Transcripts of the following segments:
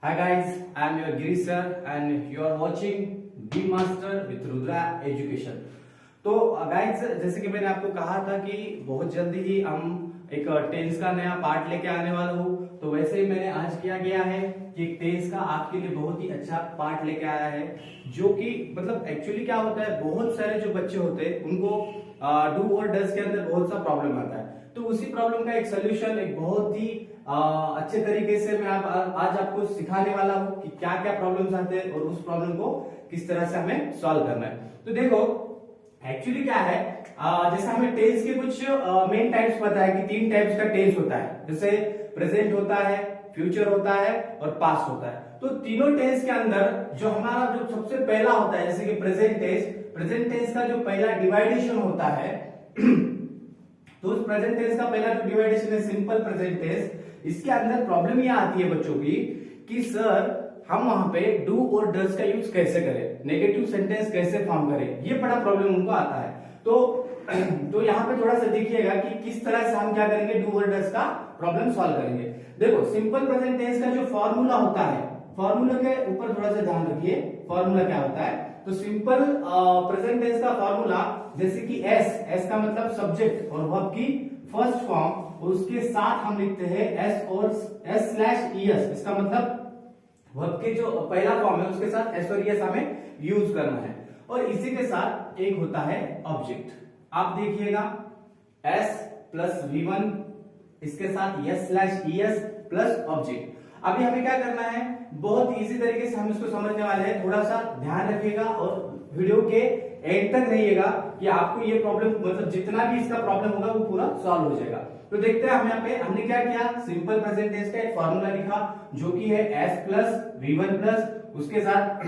Hi guys, I am your Giri sir and you are watching Be Master with Rudra Education। तो guys जैसे कि मैंने आपको कहा था कि बहुत जल्दी ही हम एक टेंस का नया पार्ट लेके आने वाला हूँ, तो वैसे ही मैंने आज किया गया है कि एक टेंस का आपके लिए बहुत ही अच्छा पार्ट लेके आया है, जो कि मतलब एक्चुअली क्या होता है, बहुत सारे जो बच्चे होते हैं उनको डू और डज के अंदर बहुत सा प्रॉब्लम आता है। तो उसी प्रॉब्लम का एक सोल्यूशन एक बहुत ही अच्छे तरीके से मैं आज आपको सिखाने वाला हूँ कि क्या क्या प्रॉब्लम्स आते हैं और उस प्रॉब्लम को किस तरह से हमें सॉल्व करना है। तो देखो एक्चुअली क्या है, जैसे हमें टेंस के कुछ मेन टाइप्स पता है कि 3 टाइप्स का टेंस होता है, जैसे प्रेजेंट होता है, फ्यूचर होता है और पास्ट होता है। तो तीनों टेंस के अंदर जो हमारा जो सबसे पहला होता है, जैसे कि प्रेजेंट टेंस का जो पहला डिवाइडेशन होता है तो उस प्रेजेंट टेंस का पहला जो डिवाइडेशन है सिंपल प्रेजेंट टेंस, इसके अंदर प्रॉब्लम यह आती है बच्चों की कि सर हम वहां पे डू और डज का यूज कैसे करें, नेगेटिव सेंटेंस कैसे फॉर्म करें, ये बड़ा प्रॉब्लम उनको आता है। तो यहाँ पे थोड़ा सा देखिएगा कि किस तरह से हम क्या करेंगे, डू और डज का प्रॉब्लम सॉल्व करेंगे। देखो सिंपल प्रेजेंट टेंस का जो फॉर्मूला होता है, फॉर्मूला के ऊपर थोड़ा सा ध्यान रखिए, फॉर्मूला क्या होता है। तो सिंपल प्रेजेंट टेंस का फॉर्मूला जैसे कि एस का मतलब सब्जेक्ट और वर्ब की फर्स्ट फॉर्म, और उसके साथ हम लिखते हैं एस और एस/ईएस, इसका मतलब वर्ब के जो पहला फॉर्म है उसके साथ एस और ईएस हमें यूज करना है। और इसी के साथ एक होता है ऑब्जेक्ट, आप देखिएगा एस प्लस V1, इसके साथ एस/ईएस प्लस ऑब्जेक्ट। अभी हमें क्या करना है, बहुत इजी तरीके से हम इसको समझने वाले हैं, थोड़ा सा ध्यान रखिएगा और वीडियो के एंड तक रहिएगा कि आपको ये प्रॉब्लम मतलब जितना भी इसका प्रॉब्लम होगा वो पूरा सॉल्व हो जाएगा। तो देखते हैं हम यहाँ पे हमने क्या किया, सिंपल प्रेजेंट टेंस का एक फॉर्मूला लिखा जो कि है s प्लस V1 प्लस उसके साथ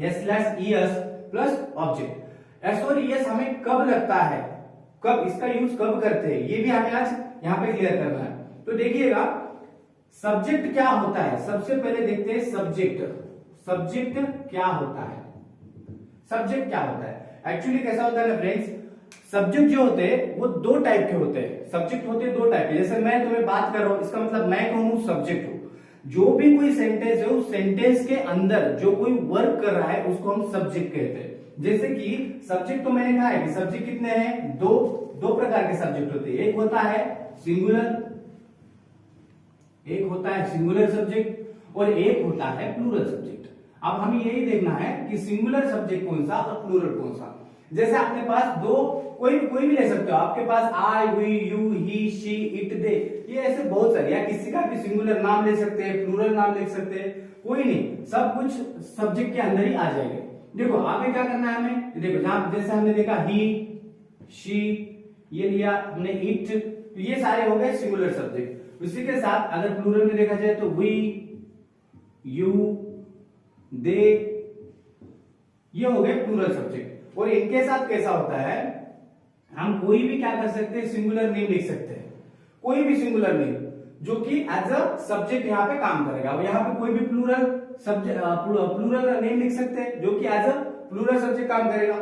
s/ईएस प्लस ऑब्जेक्ट। एस और ईएस हमें कब लगता है, कब इसका यूज कब करते हैं, ये भी हमें आज यहाँ पे क्लियर करना है। तो देखिएगा सब्जेक्ट क्या होता है, सबसे पहले देखते हैं सब्जेक्ट क्या होता है। सब्जेक्ट क्या होता है, एक्चुअली कैसा होता है ना फ्रेंड्स, सब्जेक्ट जो होते हैं वो 2 टाइप के होते हैं। सब्जेक्ट होते हैं 2 टाइप के, जैसे मैं तुम्हें बात कर रहा हूं, इसका मतलब मैं कौन हूं, सब्जेक्ट हूं। जो भी कोई सेंटेंस है उस सेंटेंस के अंदर जो कोई वर्क कर रहा है उसको हम सब्जेक्ट कहते हैं। जैसे कि सब्जेक्ट तो मैंने कहा है कि सब्जेक्ट कितने हैं, दो प्रकार के सब्जेक्ट होते हैं, एक होता है सिंगुलर सब्जेक्ट और एक होता है प्लूरल सब्जेक्ट। अब हमें यही देखना है कि सिंगुलर सब्जेक्ट कौन सा और प्लूरल कौन सा। जैसे अपने पास कोई भी ले सकते हो, आपके पास I, we, you, he, she, it, they, ये ऐसे बहुत सारे, या किसी का भी सिंगुलर नाम ले सकते हैं, प्लूरल नाम लिख सकते हैं, कोई नहीं, सब कुछ सब्जेक्ट के अंदर ही आ जाएंगे। देखो आगे क्या करना है हमें, देखो जहां जैसे हमने देखा ही, शी, ये लिया हमने इट, तो ये सारे हो गए सिंगुलर सब्जेक्ट। उसी के साथ अगर प्लूरल में देखा जाए तो वी, यू, दे, ये हो गए प्लूरल सब्जेक्ट। और इनके साथ कैसा होता है, हम कोई भी क्या कर सकते हैं, सिंगुलर नेम लिख सकते हैं, कोई भी सिंगुलर नेम जो कि एज अ सब्जेक्ट यहाँ पे काम करेगा। और यहाँ पे कोई भी प्लूरल नेम लिख सकते हैं जो कि एज अ प्लूरल सब्जेक्ट काम करेगा।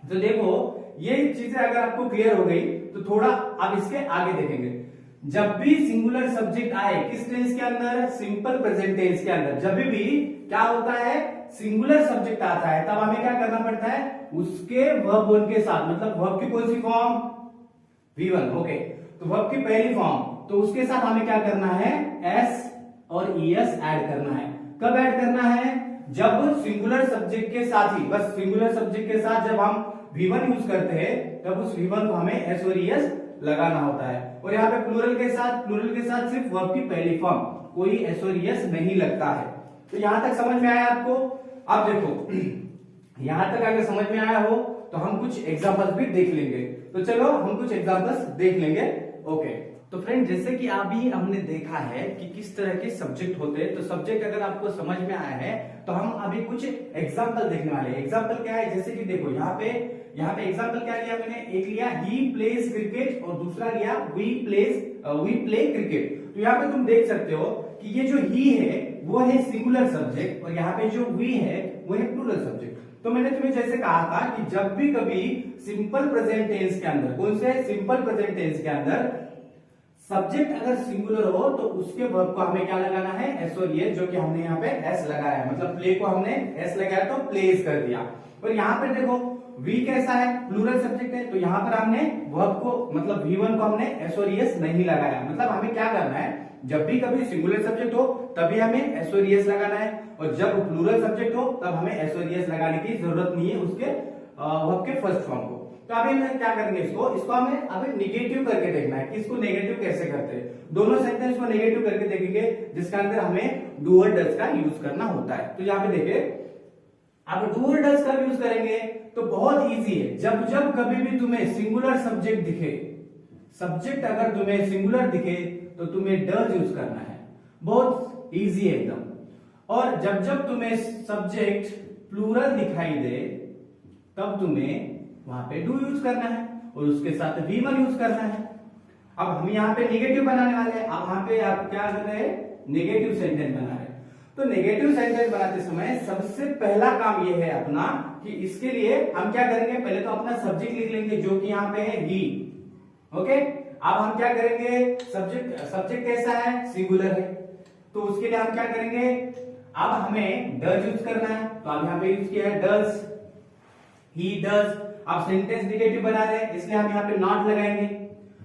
तो देखो ये चीजें अगर आपको क्लियर हो गई तो थोड़ा आप इसके आगे देखेंगे। जब भी सिंगुलर सब्जेक्ट आए किस टेंस के अंदर, सिंपल प्रेजेंट टेंस के अंदर, जब भी क्या होता है सिंगुलर सब्जेक्ट आता है तब हमें क्या करना पड़ता है, उसके वर्ब वन के साथ, मतलब वर्ब की कौन सी फॉर्म, V1, ओके, तो वर्ब की पहली फॉर्म, तो उसके साथ हमें क्या करना है, s और es ऐड करना है। कब ऐड करना है, जब सिंगुलर सब्जेक्ट के साथ ही, बस सिंगुलर सब्जेक्ट के साथ जब हम V1 यूज करते हैं तब उस V1 को हमें s और es लगाना होता है। और यहाँ पे प्लूरल के साथ सिर्फ वर्ब की पहली फॉर्म, कोई s और es नहीं लगता है। तो यहां तक समझ में आया आपको। अब देखो यहां तक अगर समझ में आया हो तो हम कुछ एग्जांपल्स भी देख लेंगे। तो चलो हम कुछ एग्जांपल्स देख लेंगे। ओके, तो फ्रेंड जैसे कि अभी हमने देखा है कि किस तरह के सब्जेक्ट होते हैं, तो सब्जेक्ट अगर आपको समझ में आया है तो हम अभी कुछ एग्जांपल देखने वाले हैं। एग्जांपल क्या है, जैसे कि देखो यहाँ पे एग्जांपल क्या लिया मैंने, एक लिया ही प्लेज क्रिकेट और दूसरा लिया वी प्ले क्रिकेट। तो यहाँ पे तुम देख सकते हो कि ये जो ही है वो है सिंगुलर सब्जेक्ट और यहाँ पे जो वी है वो है प्लूरल सब्जेक्ट। तो मैंने तुम्हें जैसे कहा था कि जब भी कभी सिंपल प्रेजेंट टेंस के अंदर, कौन से सिंपल प्रेजेंट टेंस के अंदर सब्जेक्ट अगर सिंगुलर हो तो उसके वर्ब को हमें क्या लगाना है, एस और एस, जो कि हमने यहाँ पे एस लगाया है, मतलब प्ले को हमने एस लगाया तो प्लेस कर दिया। और यहाँ पे देखो वी कैसा है, प्लूरल सब्जेक्ट है, तो यहाँ पर हमने वर्ब को मतलब V1 को हमने एस और एस नहीं लगाया। मतलब हमें क्या करना है, जब भी कभी सिंगुलर सब्जेक्ट हो तभी हमें एस और एस लगाना है, और जब प्लूरल सब्जेक्ट हो तब हमें एस और एस लगाने की जरूरत नहीं है उसके वर्ब के फर्स्ट फॉर्म को। तो अभी हम क्या करेंगे, इसको हमें अभी निगेटिव करके देखना है कि इसको नेगेटिव कैसे करते हैं। दोनों सेंटेंस को नेगेटिव करके देखेंगे जिसके अंदर हमें डू और डज का यूज करना होता है। तो यहाँ पे देखिए, अब डू और डज का यूज करेंगे तो बहुत इजी है। जब जब कभी भी तुम्हें सिंगुलर सब्जेक्ट दिखे, सब्जेक्ट अगर तुम्हें सिंगुलर दिखे तो तुम्हें डज यूज करना है, बहुत इजी है एकदम। और जब जब तुम्हें सब्जेक्ट प्लूरल दिखाई दे तब तुम्हें वहां पे डू यूज करना है और उसके साथ V1 यूज करना है। अब हम यहाँ पे नेगेटिव बनाने वाले हैं। अब यहाँ पे आप क्या कर रहे हैं, नेगेटिव सेंटेंस बना रहे हैं। तो नेगेटिव सेंटेंस बनाते समय सबसे पहला काम ये है अपना कि इसके लिए हम क्या करेंगे, पहले तो अपना सब्जेक्ट लिख लेंगे जो कि यहाँ पे है ही। ओके, अब हम क्या करेंगे, सब्जेक्ट कैसा है, सिंगुलर है, तो उसके लिए हम क्या करेंगे, अब हमें डज यूज करना है। तो अब यहाँ पे यूज किया है डज, ही डज। अब सेंटेंस नेगेटिव बना रहे हैं इसलिए हम यहाँ पे नॉट लगाएंगे।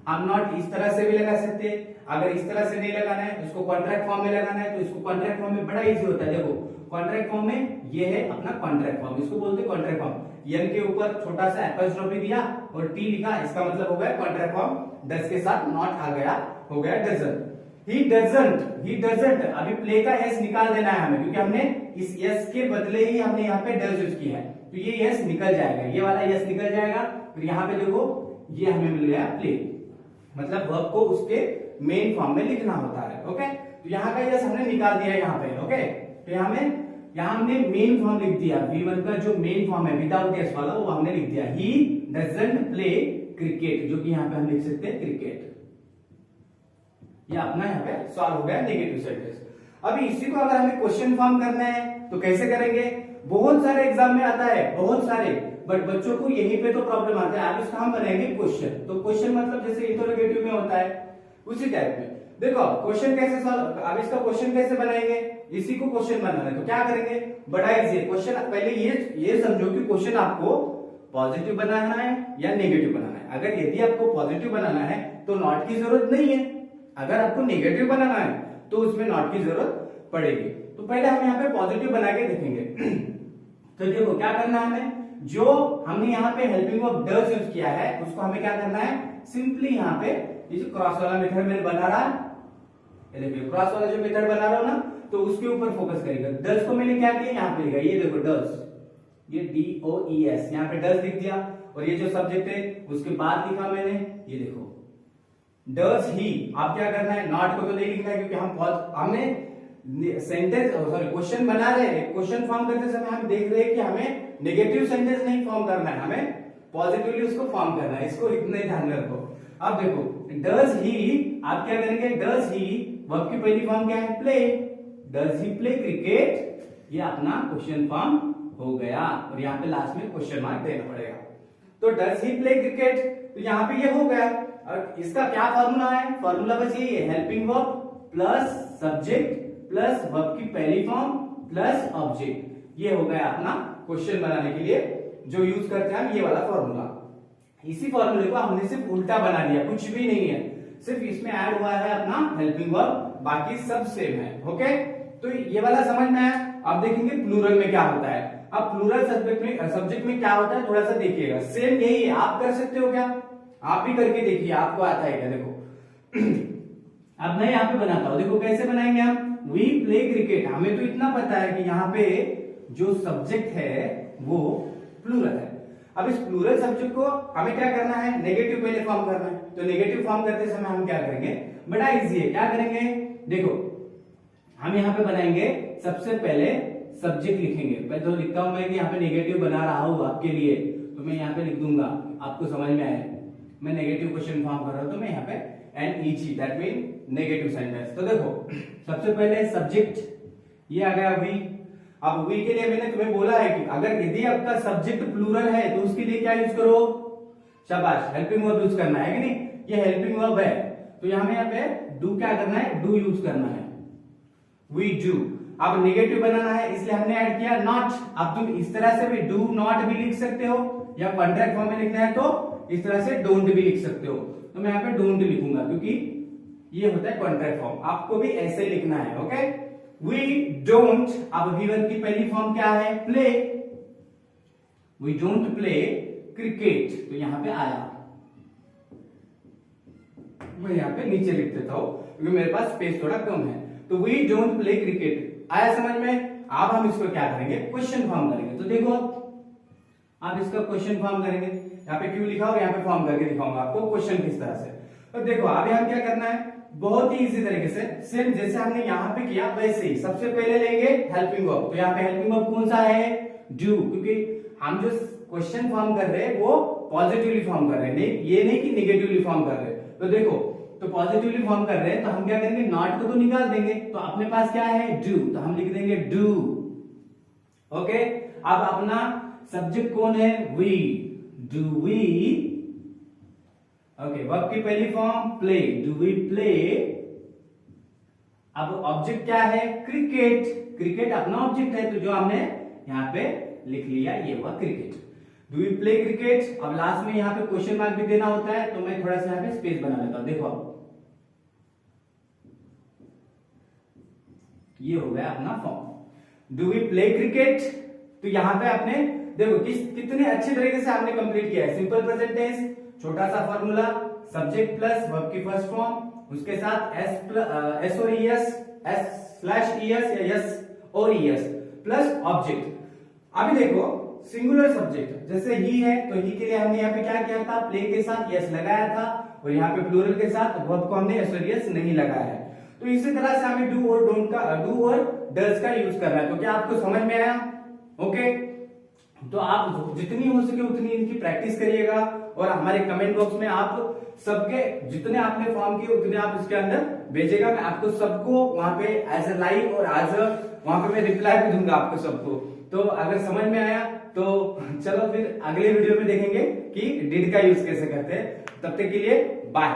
हम नॉट इस तरह से भी लगा सकते हैं, अगर इस तरह से नहीं लगाना है, इसको कॉन्ट्रैक्ट फॉर्म में लगाना है तो इसको कॉन्ट्रैक्ट फॉर्म में बड़ा इजी होता है। देखो कॉन्ट्रैक्ट फॉर्म में ये है अपना कॉन्ट्रैक्ट फॉर्म, इसको बोलते हैं कॉन्ट्रैक्ट फॉर्म। एन के ऊपर छोटा सा एपोस्ट्रोफी दिया और टी लिखा, इसका मतलब हो गया कॉन्ट्रैक्ट फॉर्म। डज के साथ नॉट आ गया, हो गया डजंट। ही डजंट, अभी प्ले का एस निकाल देना है हमें, क्योंकि हमने इस एस के बदले ही हमने यहाँ पे डज यूज किया है, तो ये यस निकल जाएगा, ये वाला यस निकल जाएगा। फिर यहाँ पे देखो ये हमें मिल गया प्ले, मतलब वर्ब को उसके मेन फॉर्म में लिखना होता है। ओके, तो यहाँ का यस हमने निकाल दिया यहाँ पे। ओके, तो यहाँ हमने मेन फॉर्म लिख दिया, V1 का जो मेन फॉर्म है विदाउट एस वाला वो हमने लिख दिया, ही डजंट प्ले क्रिकेट, जो कि यहाँ पे हम लिख सकते हैं क्रिकेट। ये अपना यहाँ पे सॉल्व हो गया नेगेटिव सेंटेंस। अभी इसी को अगर हमें क्वेश्चन फॉर्म करना है तो कैसे करेंगे, बहुत सारे एग्जाम में आता है, बहुत सारे, बट बच्चों को यहीं पे तो प्रॉब्लम आता है। आप इसका हम बनाएंगे क्वेश्चन, तो क्वेश्चन मतलब जैसे इंटरोगेटिव में होता है उसी टाइप में। देखो क्वेश्चन कैसे सॉल्व, अब इसका क्वेश्चन कैसे बनाएंगे, इसी को क्वेश्चन बनाना है तो क्या करेंगे, बड़ा इजी है क्वेश्चन। पहले ये समझो कि क्वेश्चन आपको पॉजिटिव बनाना है या नेगेटिव बनाना है। अगर यदि आपको पॉजिटिव बनाना है तो नॉट की जरूरत नहीं है, अगर आपको नेगेटिव बनाना है तो उसमें नॉट की जरूरत पड़ेगी। तो पहले हम यहाँ पे पॉजिटिव बना के देखेंगे। तो देखो क्या करना है हमें, जो हमने यहाँ पे हेल्पिंग वर्ब डज यूज किया है उसको हमें क्या करना है, सिंपली यहाँ पे ये जो क्रॉस वाला मेथड मैंने बना रहा है, ये देखिए क्रॉस वाला जो मेथड बना रहा हूं ना, तो उसके ऊपर फोकस करेगा। डज को मैंने क्या किया, यहाँ पे लिखा, ये देखो डज, ये DOES, यहाँ पे डज लिख दिया, और ये जो सब्जेक्ट है उसके बाद लिखा मैंने, ये देखो डज ही। आप क्या करना है, नॉट को तो नहीं लिखना है क्योंकि हमें सेंटेंस सॉरी क्वेश्चन बना रहे हैं, क्वेश्चन फॉर्म करते समय हम देख रहे हैं कि हमें नेगेटिव सेंटेंस नहीं फॉर्म करना है, हमें पॉजिटिवली उसको फॉर्म करना है, इसको इतना ही ध्यान में रखो। अब देखो डज ही, आप क्या करेंगे, डज ही वर्ब की पहली फॉर्म क्या है, play, does he play cricket, ये अपना क्वेश्चन फॉर्म हो गया, और यहाँ पे लास्ट में क्वेश्चन मार्क देना पड़ेगा। तो डज ही प्ले क्रिकेट, तो यहाँ पे ये हो गया। और इसका क्या फॉर्मूला है, फॉर्मूला बस यही है, helping verb plus subject plus verb की पहली फॉर्म प्लस ऑब्जेक्ट, ये हो गया अपना क्वेश्चन बनाने के लिए जो यूज करते हैं हम, ये वाला फॉर्मूला। इसी फॉर्मूले को हमने सिर्फ उल्टा बना दिया, कुछ भी नहीं है, सिर्फ इसमें ऐड हुआ है अपना हेल्पिंग वर्ब, बाकी सब सेम है। ओके, तो ये वाला समझ में आया। अब देखेंगे प्लूरल में क्या होता है। अब प्लूरल सब्जेक्ट में क्या होता है थोड़ा सा देखिएगा, सेम यही है, आप कर सकते हो क्या, आप भी करके देखिए, आपको आता है क्या। देखो अब मैं यहाँ पे बनाता हूँ, देखो कैसे बनाएंगे हम, वी प्ले क्रिकेट, हमें तो इतना पता है कि यहाँ पे जो सब्जेक्ट है वो प्लूरल है। अब इस प्लूरल सब्जेक्ट को हमें क्या करना है, नेगेटिव पहले फॉर्म करना है, तो नेगेटिव फॉर्म करते समय हम क्या करेंगे, बड़ा इजी है, क्या करेंगे, देखो हम यहाँ पे बनाएंगे, सबसे पहले सब्जेक्ट लिखेंगे। मैं तो लिखता हूं मैं कि यहाँ पे नेगेटिव बना रहा हूं आपके लिए, तो मैं यहाँ पे लिख दूंगा, आपको समझ में आए, मैं नेगेटिव क्वेश्चन फॉर्म कर रहा हूं, तो मैं यहाँ पे NEG, that mean negative sentence. तो देखो सबसे पहले सब्जेक्ट, ये आ गया वी। अब वी के लिए मैंने तुम्हें बोला है कि अगर यदि आपका सब्जेक्ट प्लूरल है तो उसके लिए क्या यूज करो, शाबाश, हेल्पिंग वर्ब यूज करना है कि नहीं, ये हेल्पिंग वर्ब है, तो यहाँ पे डू क्या करना है, डू यूज करना है, वी डू। अब नेगेटिव बनाना है इसलिए हमने ऐड किया नॉट। अब तुम इस तरह से भी डू नॉट भी लिख सकते हो, या कॉन्ट्रैक्ट फॉर्म में लिखना है तो इस तरह से डोंट भी लिख सकते हो। तो मैं यहाँ पे डोंट लिखूंगा क्योंकि ये होता है कॉन्ट्रैक्ट फॉर्म, आपको भी ऐसे ही लिखना है। ओके, वी डोंट, अब V1 की पहली फॉर्म क्या है, play, we don't play cricket, तो यहां पे आया, मैं यहां पे नीचे लिख देता हूं क्योंकि मेरे पास स्पेस थोड़ा कम है। तो वी डोंट प्ले क्रिकेट आया समझ में। अब हम इसको क्या करेंगे, क्वेश्चन फॉर्म करेंगे। तो देखो आप इसका क्वेश्चन फॉर्म करेंगे, यहाँ पे क्यों लिखा हो, यहाँ पे फॉर्म करके दिखाऊंगा आपको क्वेश्चन किस तरह से। तो देखो अब यहाँ क्या करना है, बहुत ही इजी तरीके से, सेम जैसे हमने यहाँ पे किया वैसे ही। सबसे पहले लेंगे हेल्पिंग वर्ब, तो यहाँ पे हेल्पिंग वर्ब कौन सा है, डू, क्योंकि हम जो क्वेश्चन फॉर्म कर रहे हैं वो पॉजिटिवली फॉर्म कर रहे हैं, नहीं ये नहीं कि निगेटिवली फॉर्म कर रहे हैं। तो देखो, तो पॉजिटिवली फॉर्म कर रहे हैं तो हम क्या करेंगे, नॉट को तो निकाल देंगे, तो अपने पास क्या है, डू, तो हम लिख देंगे डू। ओके, अब अपना सब्जेक्ट कौन है, we, do we. Okay, verb की पहली form play, do we play. अब ऑब्जेक्ट क्या है, क्रिकेट, क्रिकेट अपना ऑब्जेक्ट है, तो जो हमने यहाँ पे लिख लिया ये हुआ cricket, do we play cricket. अब लास्ट में यहाँ पे क्वेश्चन मार्क भी देना होता है, तो मैं थोड़ा सा यहाँ पे स्पेस बना लेता हूं। देखो अब ये हो गया अपना form, do we play cricket. तो यहाँ पे आपने देखो कितने अच्छे तरीके से आपने कंप्लीट किया है। सिंपल प्रेजेंट टेंस, छोटा सा फॉर्मूला, सब्जेक्ट प्लस वर्ब की फर्स्ट फॉर्म, उसके साथ एस और ईएस, एस स्लैश ईएस या एस और ईएस प्लस ऑब्जेक्ट। अभी देखो सिंगुलर सब्जेक्ट जैसे ही है, तो ही के लिए हमने यहाँ पे क्या किया था, प्ले के साथ यस लगाया था, और यहाँ पे प्लूरल के साथ वर्ब को हमने एस और ईएस नहीं लगाया है। तो इसी तरह से हमें डू और डोंट का, डू और डज का यूज करना है। तो क्या आपको समझ में आया? ओके, तो आप जितनी हो सके उतनी इनकी प्रैक्टिस करिएगा, और हमारे कमेंट बॉक्स में आप सबके जितने आपने फॉर्म किए उतने आप इसके अंदर भेजेगा। मैं आपको सबको वहां पे एज अ लाइव और एज अ वहां पे मैं रिप्लाई भी दूंगा आपको सबको। तो अगर समझ में आया तो चलो फिर अगले वीडियो में देखेंगे कि डिड का यूज कैसे करते हैं। तब तक के लिए बाय।